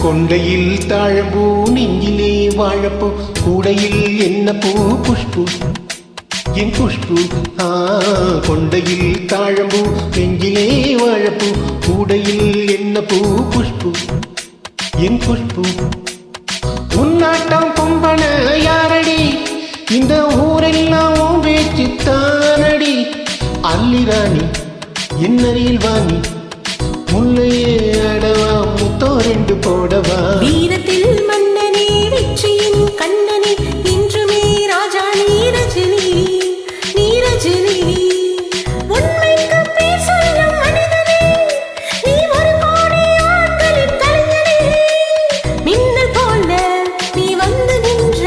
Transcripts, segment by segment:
கொண்டையில் தாழம்பூ நெஞ்சிலே வாழப்பூ கூடையில் என்ன பூ புஷ்பு என் புஷ்பு கொண்டையில் தாழம்பூ நெஞ்சிலே வாழப்பூ கூடையில் என்ன பூ புஷ்பு என் புஷ்பு உன்னாட்டம் பொம்பன யாரடி இந்த ஊரெல்லாம் பேச்சு தானடி அல்லிராணி என்னரில் வாணி முல்லையே அடவா முத்தோ ரெண்டு போடவா வீரத்தில் மன்னனே வெற்றியின் கண்ணனே இன்றுமே ராஜா நீரஜினி நீரஜினி உண்மைக்கு பேர் சொல்லும் மனிதனே நீ ஒரு கோடி ஆண்களின் கலைஞனே மின்னல் போல நீ வந்து நின்ற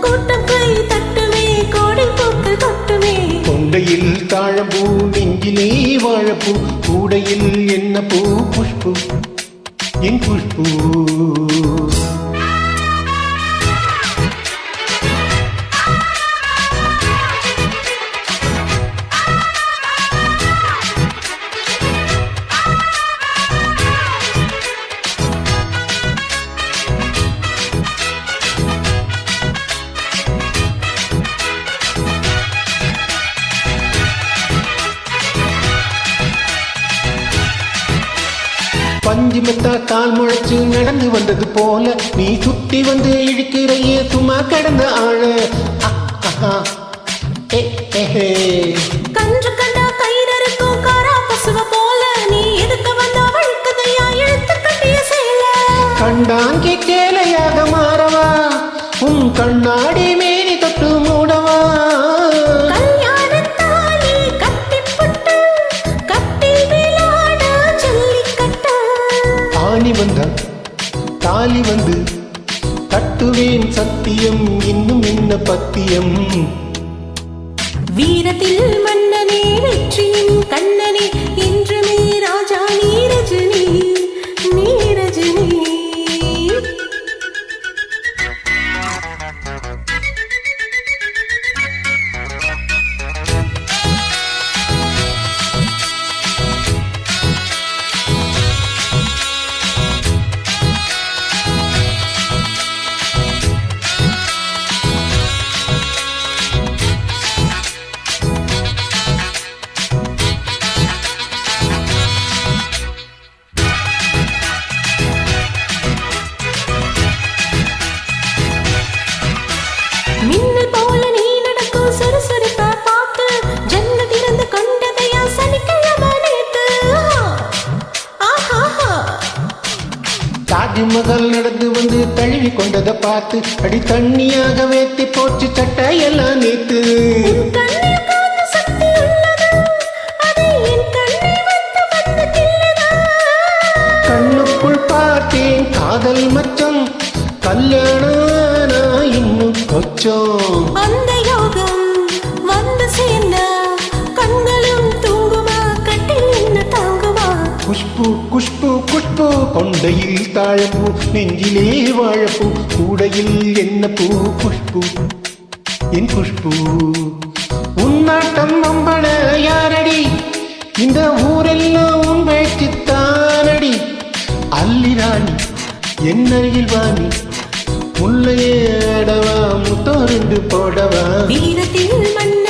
கூட்டம் கை தட்டுமே கோடை பூக்கள் கொட்டுமே கொண்டையில் தாழம்பூ நெஞ்சிலே வாழப்பூ கூடையில் என்ன பூ புஷ்பு என் புஷ்பு பஞ்சுமெத்தா கால் முளைச்சு நடந்து வந்தது போல நீ சுத்தி வந்து இழுக்கிறையே சும்மா கடந்த ஆழ கன்று கண்டா கயிறறுக்கும் காரா பசுவ போல நீ எதுக்கு வந்தா வழுக்குதையா இழுத்து கட்டிய சேல கண்டாங்கி கேலையாக மாறவா உன் கண்ணாடி மேனி தொட்டு மூடவா கல்யாணத்தாலி கட்டிப்புட்டு கட்டி விளையாட ஜல்லிக்கட்டு ஆணி வந்த தாலி வந்து கட்டுவேன் சத்தியம் இன்னும் என்ன பத்தியம் வீரத்தில் மன்னனே வெற்றியின் கண்ணனே இன்றுமே ராஜா நீரஜினி நீரஜினி மின்னல் போல நீ நடக்கும் சுறுசுறுப்ப பார்த்து ஜன்ன திறந்து கொண்டதையா சனிக்கிழமை நேத்து ஆஹா தாஜ்மஹால் நடந்து வந்து தழுவி கொண்டதை பார்த்து அடி தண்ணியாக வேத்தி போச்சு சட்டையெல்லாம் நேத்து கண்ணில் காந்த சக்தி உள்ளது அதை என் கண்ணை வைத்து வந்து கிள்ளுதா கண்ணுக்குள் பார்த்தேன் காதல் மச்சம் கல்யாணம் இன்னும் கொச்சம் அந்த யோகம் வந்து சேர்ந்த கண்களும் தூங்குமா கட்டில் என்ன தாங்குமா குஷ்பு குஷ்பு குஷ்பு கொண்டையில் தாழப்பூ நெஞ்சிலே வாழப்பூ கூடையில் என்ன பூ புஷ்பு என் புஷ்பு உன்னாட்டம் நம்பன யாரடி இந்த ஊரெல்லாம் உன் பேச்சு தானடி அல்லிராணி என்னரில் வாணி முல்லையே அடவா முத்தோ ரெண்டு போடவா வீரத்தில் மன்ன